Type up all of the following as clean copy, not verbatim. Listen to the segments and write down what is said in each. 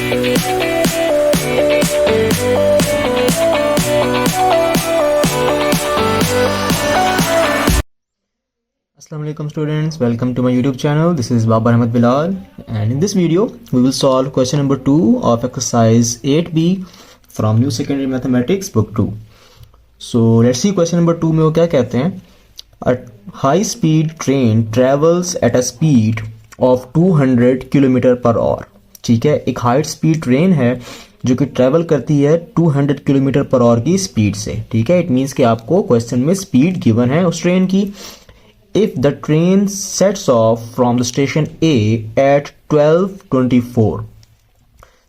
Assalamualaikum students, welcome to my YouTube channel. This is Babar Ahmed Bilal, and in this video we will solve question number 2 of exercise 8b from New Secondary Mathematics book 2. So let's see question number 2 में वो क्या कहते हैं. A high speed train travels at a speed of 200 km per hour. ठीक है, एक high speed train है जो कि ट्रेवल करती है 200 किलोमीटर पर आवर की स्पीड से. ठीक है, इट मीन्स कि आपको क्वेश्चन में स्पीड गिवन है उस ट्रेन की. If the train sets off from the station A at 12:24,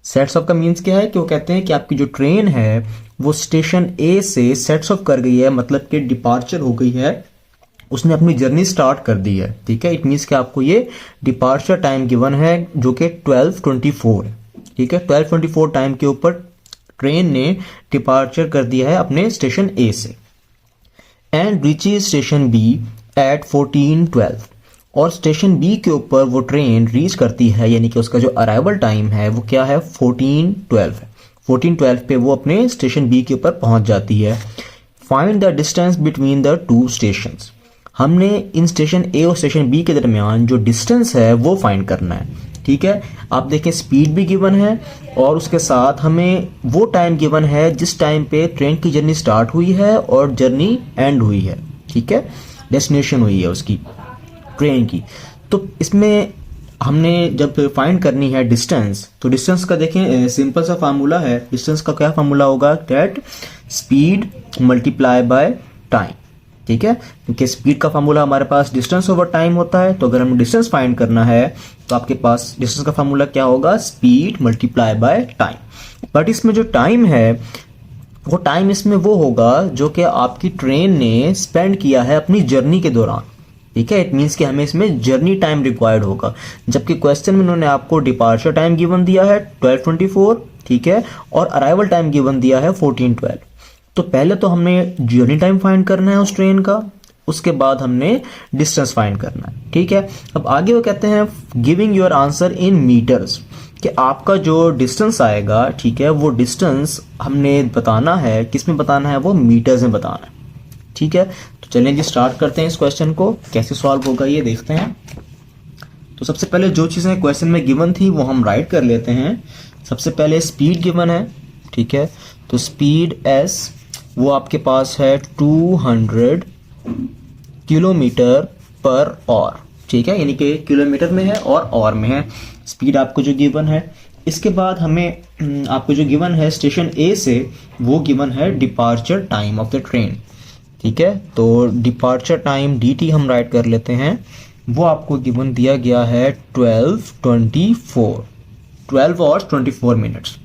sets of का मीन्स क्या है कि वो कहते हैं कि आपकी जो ट्रेन है वो स्टेशन A से सेट्स ऑफ कर गई है, मतलब कि डिपार्चर हो गई है, उसने अपनी जर्नी स्टार्ट कर दी है. ठीक है, इट मीन्स कि आपको ये डिपार्चर टाइम गिवन है जो कि 12:24 है. ठीक है, 12:24 टाइम के ऊपर ट्रेन ने डिपार्चर कर दिया है अपने स्टेशन A से. And reaches station B at 14:12, और स्टेशन बी के ऊपर वो ट्रेन रीच करती है, यानी कि उसका जो अराइवल टाइम है वो क्या है 14:12 है. 14:12 पे वो अपने स्टेशन बी के ऊपर पहुंच जाती है. Find the distance between the two stations. हमने इन स्टेशन ए और स्टेशन बी के दरमियान जो डिस्टेंस है वो फाइंड करना है. ठीक है, आप देखें स्पीड भी गिवन है और उसके साथ हमें वो टाइम गिवन है जिस टाइम पे ट्रेन की जर्नी स्टार्ट हुई है और जर्नी एंड हुई है. ठीक है, डेस्टिनेशन हुई है उसकी ट्रेन की. तो इसमें हमने जब फाइंड करनी है डिस्टेंस, तो डिस्टेंस का देखें सिंपल सा फार्मूला है. डिस्टेंस का क्या फार्मूला होगा, that speed multiply by time. ठीक है, क्योंकि स्पीड का फार्मूला हमारे पास डिस्टेंस ओवर टाइम होता है. तो अगर हमें डिस्टेंस फाइंड करना है तो आपके पास डिस्टेंस का फार्मूला क्या होगा, speed multiply by time. But इसमें जो टाइम है वो टाइम इसमें वो होगा जो कि आपकी ट्रेन ने स्पेंड किया है अपनी जर्नी के दौरान. ठीक है, इट मीन्स कि हमें इसमें जर्नी टाइम रिक्वायर्ड होगा, जबकि क्वेश्चन में उन्होंने आपको डिपार्चर टाइम गिवन दिया है 12:24. ठीक है, और अराइवल टाइम गिवन दिया है 14:12. तो पहले तो हमने जर्नी टाइम फाइंड करना है उस ट्रेन का, उसके बाद हमने डिस्टेंस फाइंड करना है. ठीक है, अब आगे वो कहते हैं giving your answer in metres, कि आपका जो डिस्टेंस आएगा, ठीक है, वो डिस्टेंस हमने बताना है, किस में बताना है, वो मीटर्स में बताना है. ठीक है, तो चलिए जी स्टार्ट करते हैं इस क्वेश्चन को. कैसे सॉल्व होगा ये देखते हैं. तो सबसे पहले जो चीज़ें क्वेश्चन में गिवन थी वो हम राइट कर लेते हैं. सबसे पहले स्पीड गिवन है. ठीक है, तो स्पीड एस वो आपके पास है 200 किलोमीटर पर आवर. ठीक है, यानी कि किलोमीटर में है और आवर में है स्पीड आपको जो गिवन है. इसके बाद हमें आपको जो गिवन है स्टेशन ए से वो गिवन है departure time of the train. ठीक है, तो डिपार्चर टाइम dt हम राइट कर लेते हैं. वो आपको गिवन दिया गया है 12:24, 12 आवर्स 24 मिनट्स.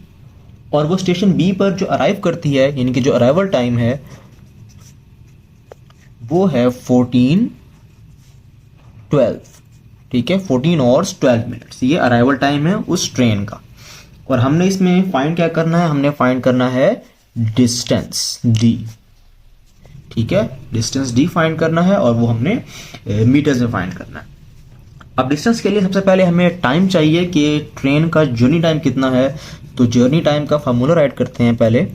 और वो स्टेशन बी पर जो अराइव करती है, यानी कि जो अराइवल टाइम है वो है 14:12. ठीक है, 14 आवर्स 12 मिनट्स ये अराइवल टाइम है उस ट्रेन का. और हमने इसमें फाइंड क्या करना है, हमने फाइंड करना है डिस्टेंस d. ठीक है, डिस्टेंस d फाइंड करना है और वो हमने मीटर्स में फाइंड करना है. अब डिस्टेंस के लिए सबसे पहले हमें टाइम चाहिए कि ट्रेन का जर्नी टाइम कितना है. तो जर्नी टाइम का फार्मूला राइट करते हैं पहले.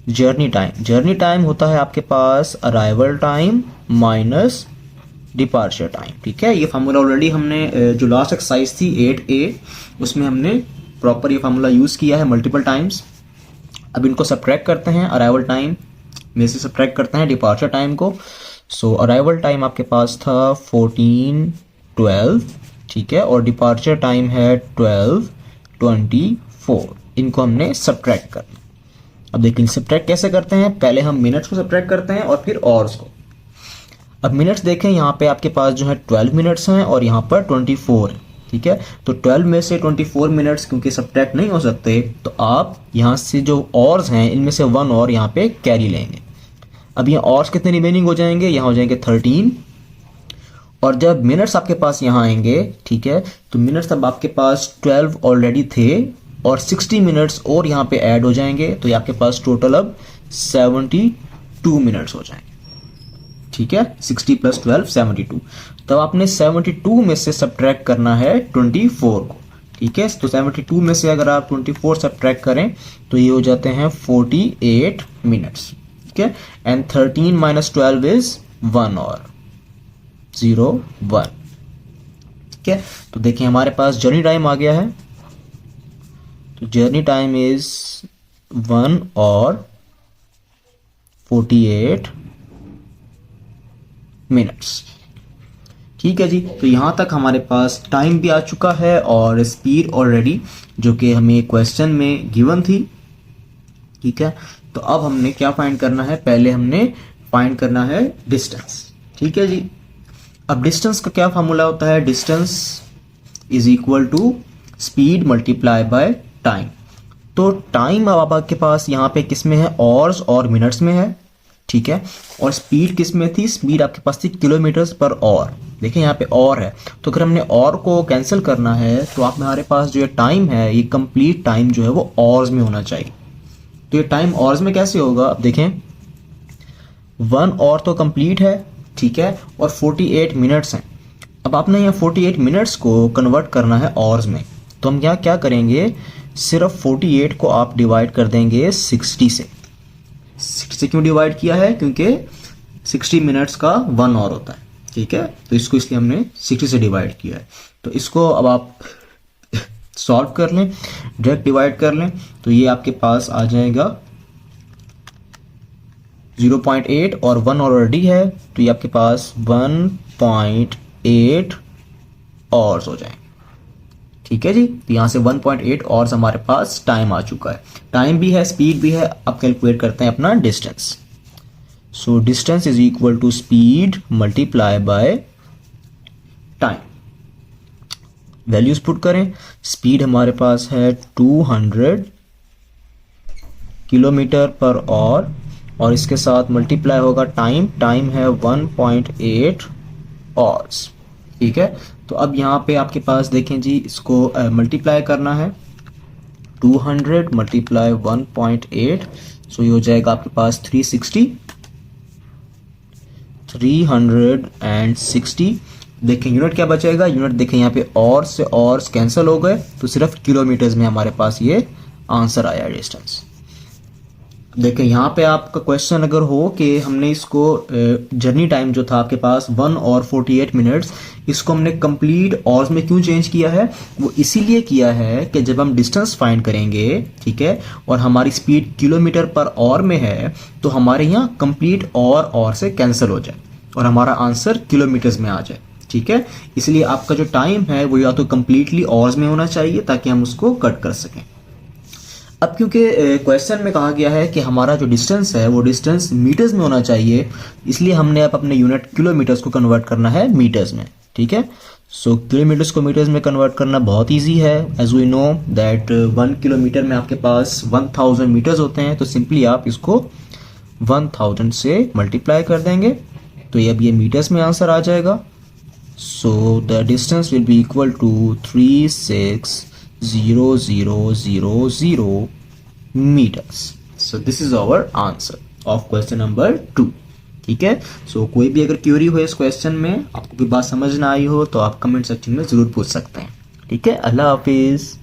जर्नी टाइम होता है आपके पास arrival time minus departure time. ठीक है, ये फार्मूला ऑलरेडी हमने जो लास्ट एक्सरसाइज थी 8A उसमें हमने प्रॉपर ये फार्मूला यूज किया है मल्टीपल टाइम्स. अब इनको सब्ट्रैक्ट करते हैं, अराइवल टाइम में से सब्ट्रैक्ट करते हैं डिपार्चर टाइम को. सो अराइवल टाइम आपके पास था 14:12. ठीक है, और डिपार्चर टाइम है 12:24. इनको हमने सब्ट्रैक्ट करना. अब देखिए सब्ट्रैक्ट कैसे करते हैं, पहले हम मिनट्स को सब्ट्रैक्ट करते हैं और फिर आवर्स को. अब मिनट्स देखें, यहाँ पे आपके पास जो है 12 मिनट्स हैं और यहाँ पर 24 है. ठीक है, तो 12 में से 24 मिनट्स क्योंकि सब्ट्रैक्ट नहीं हो सकते, तो आप यहाँ से जो आवर्स हैं इनमें से 1 और यहाँ पे कैरी लेंगे. अब यहाँ आवर्स कितने रिमेनिंग हो जाएंगे, यहाँ हो जाएंगे 13. और जब मिनट्स आपके पास यहाँ आएंगे, ठीक है, तो मिनट्स अब आपके पास 12 ऑलरेडी थे और 60 मिनट्स और यहाँ पे ऐड हो जाएंगे. तो ये आपके पास टोटल अब 72 मिनट्स हो जाएंगे. ठीक है, 60 + 12 72. तब आपने 72 में से सब्ट्रैक्ट करना है 24 को. ठीक है। तो 72 में से अगर आप 24 सब्ट्रैक्ट करें तो ये हो जाते हैं 48 मिनट्स, ठीक है। एंड 13 माइनस 12 इज 1 और 0 1, ठीक है। तो देखिए हमारे पास जर्नी टाइम आ गया है, तो जर्नी टाइम इज 1 और 48 मिनट्स, ठीक है जी। तो यहाँ तक हमारे पास टाइम भी आ चुका है और स्पीड ऑलरेडी जो कि हमें क्वेश्चन में गिवन थी, ठीक है। तो अब हमने क्या फाइंड करना है, पहले हमने फाइंड करना है डिस्टेंस, ठीक है जी। अब डिस्टेंस का क्या फार्मूला होता है, distance is equal to speed multiply by time. तो टाइम अब आपके पास यहाँ पे किस में है, ऑर्स और मिनट्स में है, ठीक है। और स्पीड किस में थी, स्पीड आपके पास थी किलोमीटर्स पर ऑवर। देखिए यहाँ पे और है, तो अगर हमने और को कैंसिल करना है तो आप हमारे पास जो ये टाइम है, ये कंप्लीट टाइम जो है वो ऑर्स में होना चाहिए। तो ये टाइम ऑर्स में कैसे होगा, अब देखें 1 और तो कंप्लीट है, ठीक है, और 48 मिनट्स हैं। अब आपने यहाँ 48 मिनट्स को कन्वर्ट करना है ऑर्स में, तो हम यहाँ क्या करेंगे, सिर्फ 48 को आप डिवाइड कर देंगे 60 से। 60 से क्यों डिवाइड किया है, क्योंकि 60 मिनट्स का 1 और होता है, ठीक है। तो इसको इसलिए हमने 60 से डिवाइड किया है। तो इसको अब आप सॉल्व कर लें, डायरेक्ट डिवाइड कर लें, तो ये आपके पास आ जाएगा 0.8 और 1 ऑलरेडी है, तो ये आपके पास 1.8 ऑर्स हो जाएंगे, ठीक है जी। तो यहाँ से 1.8 ऑर्स हमारे पास टाइम आ चुका है, टाइम भी है, स्पीड भी है। अब कैलकुलेट करते हैं अपना distance. So distance is equal to speed multiply by time. Values put करें, स्पीड हमारे पास है 200 किलोमीटर पर आवर और इसके साथ मल्टीप्लाई होगा टाइम, टाइम है 1.8 आवर्स, ठीक है। तो अब यहाँ पे आपके पास देखें जी, इसको मल्टीप्लाई करना है, 200 मल्टीप्लाई 1.8, सो ये हो जाएगा आपके पास 360। देखें यूनिट क्या बचेगा, यूनिट देखें यहाँ पे और से और कैंसिल हो गए, तो सिर्फ किलोमीटर्स में हमारे पास ये आंसर आया डिस्टेंस। देखें यहाँ पे आपका क्वेश्चन अगर हो कि हमने इसको जर्नी टाइम जो था आपके पास 1 और 48 मिनट्स, इसको हमने कंप्लीट ऑर्स में क्यों चेंज किया है, वो इसीलिए किया है कि जब हम डिस्टेंस फाइंड करेंगे, ठीक है, और हमारी स्पीड किलोमीटर पर आवर में है, तो हमारे यहाँ कंप्लीट और से कैंसिल हो जाए और हमारा आंसर किलोमीटर्स में आ जाए, ठीक है। इसलिए आपका जो टाइम है वो या तो कंप्लीटली ऑर्स में होना चाहिए ताकि हम उसको कट कर सकें। अब क्योंकि क्वेश्चन में कहा गया है कि हमारा जो डिस्टेंस है वो डिस्टेंस मीटर्स में होना चाहिए, इसलिए हमने अब अपने यूनिट किलोमीटर्स को कन्वर्ट करना है मीटर्स में, ठीक है। सो किलोमीटर्स को मीटर्स में कन्वर्ट करना बहुत इजी है। As we know that 1 kilometre में आपके पास 1000 मीटर्स होते हैं, तो सिंपली आप इसको 1000 से मल्टीप्लाई कर देंगे, तो ये अब ये मीटर्स में आंसर आ जाएगा। So the distance will be equal to 360000 meters. So this is our answer of question number 2, ठीक है। सो कोई भी अगर क्वेरी हो इस क्वेश्चन में, आपको कोई बात समझ ना आई हो, तो आप कमेंट सेक्शन में जरूर पूछ सकते हैं, ठीक है। अल्लाह हाफिज।